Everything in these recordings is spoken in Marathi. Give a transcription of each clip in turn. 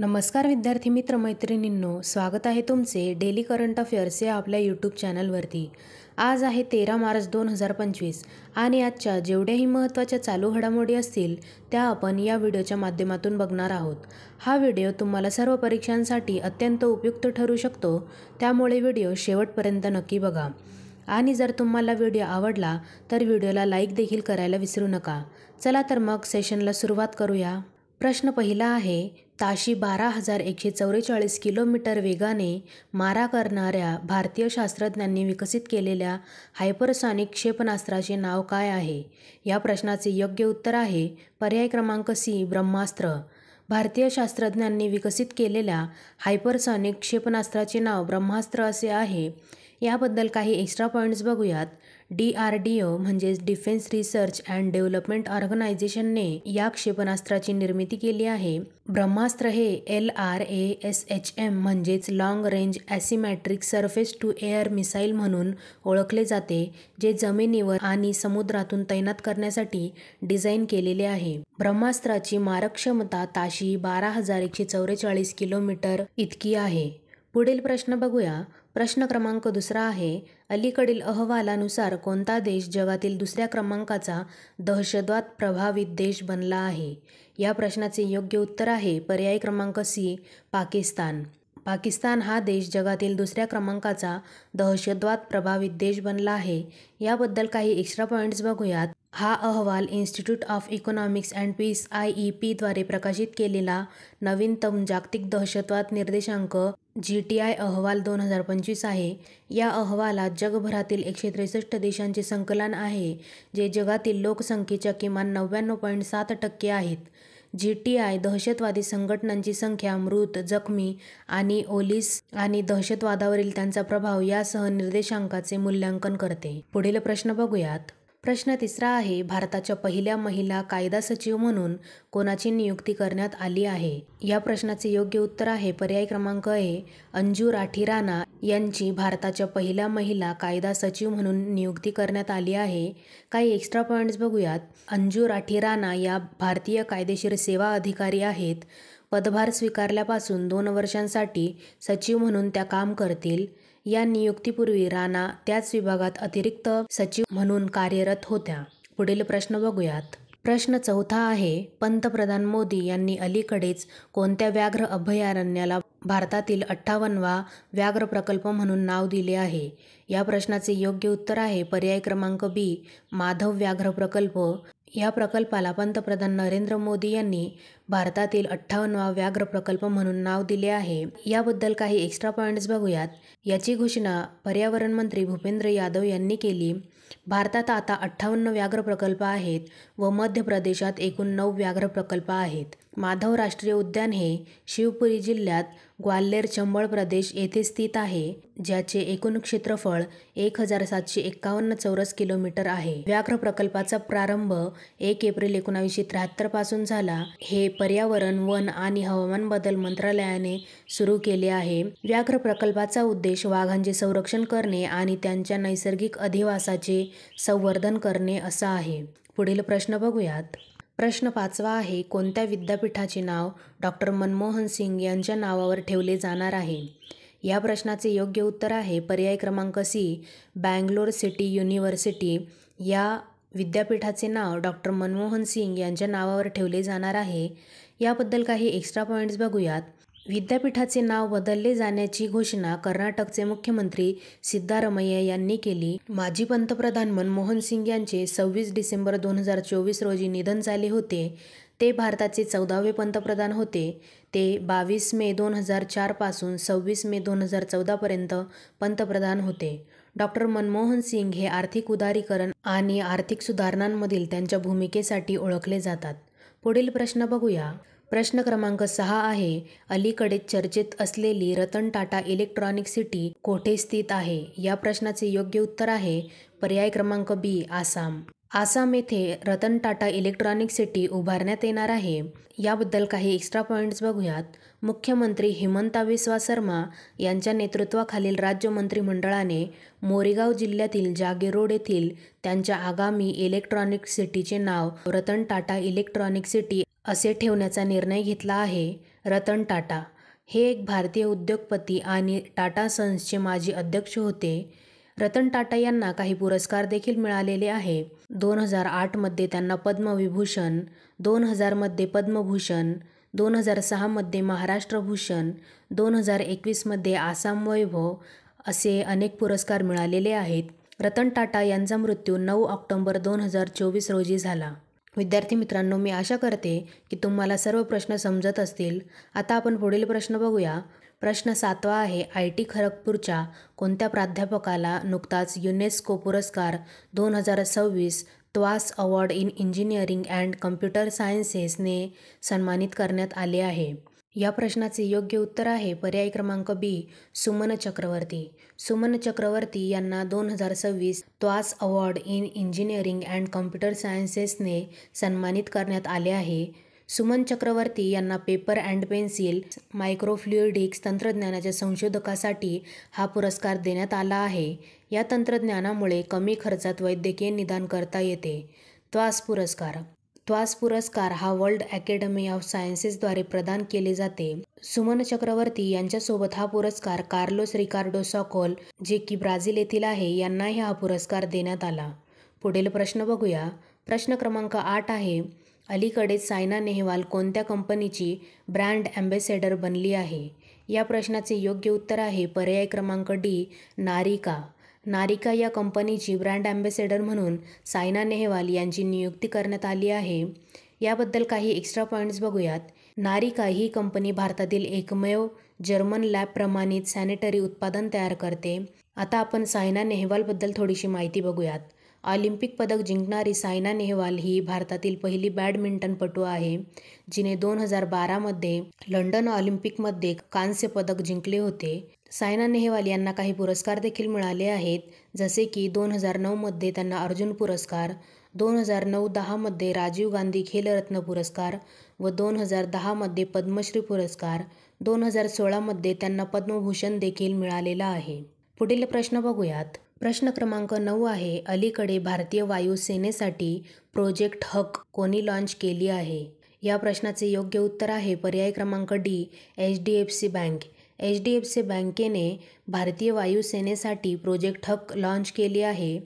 नमस्कार विद्यार्थी मित्र मैत्रिणींनो, स्वागत आहे तुमचे डेली करंट अफेअर्स या आपल्या यूट्यूब चॅनलवरती। आज आहे 13 मार्च 2025 आणि आजच्या जेवढ्याही महत्त्वाच्या चालू घडामोडी असतील त्या आपण या व्हिडिओच्या माध्यमातून बघणार आहोत। हा व्हिडिओ तुम्हाला सर्व परीक्षांसाठी अत्यंत उपयुक्त ठरू शकतो, त्यामुळे व्हिडिओ शेवटपर्यंत नक्की बघा। आणि जर तुम्हाला व्हिडिओ आवडला तर व्हिडिओला लाईक देखील करायला विसरू नका। चला तर मग सेशनला सुरुवात करूया। प्रश्न पहिला आहे, ताशी 12,144 किलोमीटर वेगाने मारा करणाऱ्या भारतीय शास्त्रज्ञांनी विकसित केलेल्या हायपरसॉनिक क्षेपणास्त्राचे नाव काय आहे? या प्रश्नाचे योग्य उत्तर आहे पर्याय क्रमांक सी, ब्रह्मास्त्र। भारतीय शास्त्रज्ञांनी विकसित केलेल्या हायपरसॉनिक क्षेपणास्त्राचे नाव ब्रह्मास्त्र असे आहे। याबद्दल काही एक्स्ट्रा पॉईंट्स बघूयात। DRDO म्हणजेच डिफेन्स रिसर्च अँड डेव्हलपमेंट ऑर्गनायझेशनने या क्षेपणास्त्राची निर्मिती केली आहे। ब्रह्मास्त्र हे LRASHM म्हणजेच long range asymmetric surface to air missile म्हणून ओळखले जाते, जे जमिनीवर आणि समुद्रातून तैनात करण्यासाठी डिझाईन केलेले आहे। ब्रह्मास्त्राची मारक क्षमता ताशी 12,144 किलोमीटर इतकी आहे। पुढील प्रश्न बघूया। प्रश्न क्रमांक दुसरा आहे, अलीकडील अहवालानुसार कोणता देश जगातील दुसऱ्या क्रमांकाचा दहशतवाद प्रभावित देश बनला आहे? या प्रश्नाचे योग्य उत्तर आहे पर्याय क्रमांक सी, पाकिस्तान। पाकिस्तान हा देश जगातील दुसऱ्या क्रमांकाचा दहशतवाद प्रभावित देश बनला आहे। याबद्दल काही एक्स्ट्रा पॉईंट्स बघूयात। हा अहवाल institute of economics and peace IEP द्वारे प्रकाशित केलेला नवीनतम जागतिक दहशतवाद निर्देशांक GTI अहवाल 2025 आहे। या अहवालात जगभरातील 163 देशांचे संकलन आहे, जे जगातील लोकसंख्येच्या किमान 99.7% आहेत। GTI दहशतवादी संघटनांची संख्या, मृत, जखमी आणि ओलीस आणि दहशतवादावरील त्यांचा प्रभाव यासह निर्देशांकाचे मूल्यांकन करते। पुढील प्रश्न बघूयात। प्रश्न तिसरा आहे, भारताच्या पहिल्या महिला कायदा सचिव म्हणून कोणाची नियुक्ती करण्यात आली आहे? या प्रश्नाचे योग्य उत्तर आहे पर्याय क्रमांक ए, अंजू राठी राणा यांची भारताच्या पहिल्या महिला कायदा सचिव म्हणून नियुक्ती करण्यात आली आहे। काही एक्स्ट्रा पॉईंट्स बघूयात। अंजू राठी राणा या भारतीय कायदेशीर सेवा अधिकारी आहेत। पदभार स्वीकारल्यापासून 2 वर्षांसाठी सचिव म्हणून त्या काम करतील। या नियुक्तीपूर्वी राणा त्याच विभागात अतिरिक्त सचिव म्हणून कार्यरत होत्या। पुढील प्रश्न बघूयात। प्रश्न चौथा आहे, पंतप्रधान मोदी यांनी अलीकडेच कोणत्या व्याघ्र अभयारण्याला भारतातील 58वा व्याघ्र प्रकल्प म्हणून नाव दिले आहे? या प्रश्नाचे योग्य उत्तर आहे पर्याय क्रमांक बी, माधव व्याघ्र प्रकल्प। या प्रकल्पाला पंतप्रधान नरेंद्र मोदी यांनी भारतातील 58वा व्याघ्र प्रकल्प म्हणून नाव दिले आहे। याबद्दल काही एक्स्ट्रा पॉईंट्स बघूयात। याची घोषणा पर्यावरण मंत्री भूपेंद्र यादव यांनी केली। भारतात आता 58 व्याघ्र प्रकल्प आहेत व मध्य प्रदेशात एकूण 9 व्याघ्र प्रकल्प आहेत। माधव राष्ट्रीय उद्यान हे शिवपुरी जिल्ह्यात ग्वाल्हेर चंबळ प्रदेश येथे स्थित आहे, ज्याचे एकूण क्षेत्रफळ 1751 चौरस किलोमीटर आहे। व्याघ्र प्रकल्पाचा प्रारंभ 1 एप्रिल 1973 पासून झाला। हे पर्यावरण, वन आणि हवामान बदल मंत्रालयाने सुरू केले आहे। व्याघ्र प्रकल्पाचा उद्देश वाघांचे संरक्षण करणे आणि त्यांच्या नैसर्गिक अधिवासाचे संवर्धन करणे असा आहे। पुढील प्रश्न बघूयात। प्रश्न 5वा आहे, कोणत्या विद्यापीठाचे नाव डॉ. मनमोहन सिंग यांच्या नावावर ठेवले जाणार आहे? या प्रश्नाचे योग्य उत्तर आहे पर्याय क्रमांक सी, बँगलोर सिटी युनिव्हर्सिटी। या विद्यापीठाचे नाव डॉ. मनमोहन सिंग यांच्या नावावर ठेवले जाणार आहे। याबद्दल काही एक्स्ट्रा पॉईंट्स बघूयात। विद्यापीठाचे नाव बदलले जाण्याची घोषणा कर्नाटकचे मुख्यमंत्री सिद्धारमैया यांनी केली। माजी पंतप्रधान मनमोहन सिंग यांचे 26 डिसेंबर 2024 रोजी निधन झाले होते। ते भारताचे 14वे पंतप्रधान होते। ते 22 मे 2004 पासून 26 मे 2014 पर्यंत पंतप्रधान होते। डॉ. मनमोहन सिंग हे आर्थिक उदारीकरण आणि आर्थिक सुधारणांमधील त्यांच्या भूमिकेसाठी ओळखले जातात। पुढील प्रश्न बघूया। प्रश्न क्रमांक 6 आहे, अलीकडेच चर्चेत असलेली रतन टाटा इलेक्ट्रॉनिक सिटी कोठे स्थित आहे? या प्रश्नाचे योग्य उत्तर आहे पर्याय क्रमांक बी, आसाम। आसाम येथे रतन टाटा इलेक्ट्रॉनिक सिटी उभारण्यात येणार आहे। याबद्दल काही एक्स्ट्रा पॉईंट्स बघूयात। मुख्यमंत्री हिमंता बिस्वा शर्मा यांच्या नेतृत्वाखालील राज्य मंत्रिमंडळाने मोरीगाव जिल्ह्यातील जागीरोड येथील त्यांच्या आगामी इलेक्ट्रॉनिक सिटीचे नाव रतन टाटा इलेक्ट्रॉनिक सिटी असे ठेवण्याचा निर्णय घेतला आहे। रतन टाटा हे एक भारतीय उद्योगपती आणि टाटा सन्सचे माजी अध्यक्ष होते. रतन टाटा यांना काही पुरस्कार देखील मिळालेले आहे. 2008मध्ये त्यांना पद्मविभूषण, 2000मध्ये पद्मभूषण, 2006मध्ये महाराष्ट्र भूषण, 2021मध्ये आसाम वैभव असे अनेक पुरस्कार मिळालेले आहेत. रतन टाटा यांचा मृत्यू 9 ऑक्टोबर 2024 रोजी झाला. विद्यार्थी मित्रांनो, मी आशा करते की तुम्हाला सर्व प्रश्न समजत असतील. आता आपण पुढील प्रश्न बघूया. प्रश्न 7वा आहे, IIT खरगपूरच्या कोणत्या प्राध्यापकाला नुकताच युनेस्को पुरस्कार 2026 TWAS award in engineering and computer सायन्सेसने सन्मानित करण्यात आले आहे? या प्रश्नाचे योग्य उत्तर आहे पर्याय क्रमांक बी, सुमन चक्रवर्ती. सुमन चक्रवर्ती यांना 2026 TWAS award in engineering and computer सायन्सेसने सन्मानित करण्यात आले आहे. सुमन चक्रवर्ती यांना पेपर अँड पेन्सिल मायक्रोफ्लुइडिक्स तंत्रज्ञानाच्या संशोधकासाठी हा पुरस्कार देण्यात आला आहे. या तंत्रज्ञानामुळे कमी खर्चात वैद्यकीय निदान करता येते. त्वास पुरस्कार. त्वास पुरस्कार हा वर्ल्ड अकॅडमी ऑफ सायन्सेसद्वारे प्रदान केले जाते. सुमन चक्रवर्ती यांच्यासोबत हा पुरस्कार कार्लोस रिकार्डो सॉकोल, जे की ब्राझील येथील आहे, यांनाही हा पुरस्कार देण्यात आला. पुढील प्रश्न बघूया. प्रश्न क्रमांक 8 आहे, अलीकडेच सायना नेहवाल कोणत्या कंपनीची ब्रँड ॲम्बॅसेडर बनली आहे? या प्रश्नाचे योग्य उत्तर आहे पर्याय क्रमांक डी, नारिका. नारिका या कंपनीची ब्रँड ॲम्बॅसेडर म्हणून सायना नेहवाल यांची नियुक्ती करण्यात आली आहे. याबद्दल काही एक्स्ट्रा पॉईंट्स बघूयात. नारिका ही कंपनी भारतातील एकमेव जर्मन लॅब प्रमाणित सॅनिटरी उत्पादन तयार करते. आता आपण सायना नेहवालबद्दल थोडीशी माहिती बघूयात. ऑलिम्पिक पदक जिंकणारी सायना नेहवाल ही भारतातील पहिली बॅडमिंटनपटू आहे, जिने 2012मध्ये लंडन ऑलिम्पिकमध्ये कांस्य पदक जिंकले होते. सायना नेहवाल यांना काही पुरस्कार देखील मिळाले आहेत, जसे की 2009मध्ये त्यांना अर्जुन पुरस्कार, 2009-10मध्ये राजीव गांधी खेलरत्न पुरस्कार व 2010मध्ये पद्मश्री पुरस्कार. 2016मध्ये त्यांना पद्मभूषण देखील मिळालेला आहे. पुढील प्रश्न बघूयात. प्रश्न क्रमांक 9 आहे, अलीकडे भारतीय वायुसेनेसाठी प्रोजेक्ट हक कोणी लॉन्च केली आहे? या प्रश्नाचे योग्य उत्तर आहे पर्याय क्रमांक डी, HDFC बँक. HDFC बँकेने भारतीय वायुसेनेसाठी प्रोजेक्ट हक लॉन्च केली आहे.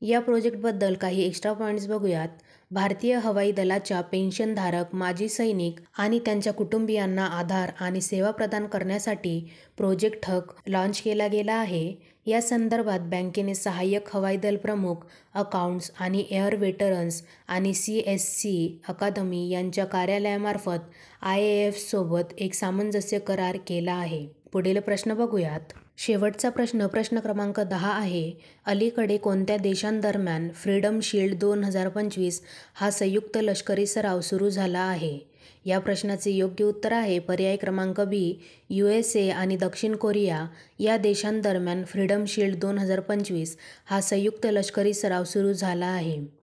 या प्रोजेक्टबद्दल काही एक्स्ट्रा पॉईंट्स बघूयात. भारतीय हवाई दलाच्या पेन्शनधारक माजी सैनिक आणि त्यांच्या कुटुंबियांना आधार आणि सेवा प्रदान करण्यासाठी प्रोजेक्ट हक लॉन्च केला गेला आहे. या संदर्भात बँकेने सहाय्यक हवाई दल प्रमुख, अकाउंट्स आणि एअर वेटरन्स आणि CSC अकादमी यांच्या कार्यालयामार्फत IAF सोबत एक सामंजस्य करार केला आहे. पुढील प्रश्न बघूयात. शेवटचा प्रश्न, प्रश्न क्रमांक 10 आहे, अलीकडे कोणत्या देशांदरम्यान फ्रीडम शील्ड 2025 हा संयुक्त लष्करी सराव सुरू झाला आहे? या प्रश्नाचे योग्य उत्तर आहे पर्याय क्रमांक बी, USA आणि दक्षिण कोरिया या देशांदरम्यान फ्रीडम शील्ड 2025 हा संयुक्त लष्करी सराव सुरू झाला आहे.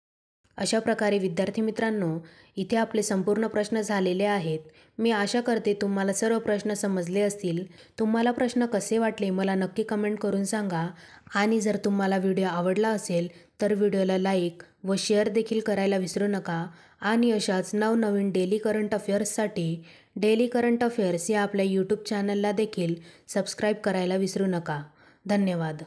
अशा प्रकारे विद्यार्थी मित्रांनो, इथे आपले संपूर्ण प्रश्न झालेले आहेत. मी आशा करते तुम्हाला सर्व प्रश्न समजले असतील. तुम्हाला प्रश्न कसे वाटले मला नक्की कमेंट करून सांगा. आणि जर तुम्हाला व्हिडिओ आवडला असेल तर व्हिडिओला लाईक व शेअर देखील करायला विसरू नका. आणि अशाच नवनवीन डेली करंट अफेअर्ससाठी डेली करंट अफेअर्स या आपल्या यूट्यूब चॅनलला देखील सबस्क्राईब करायला विसरू नका. धन्यवाद.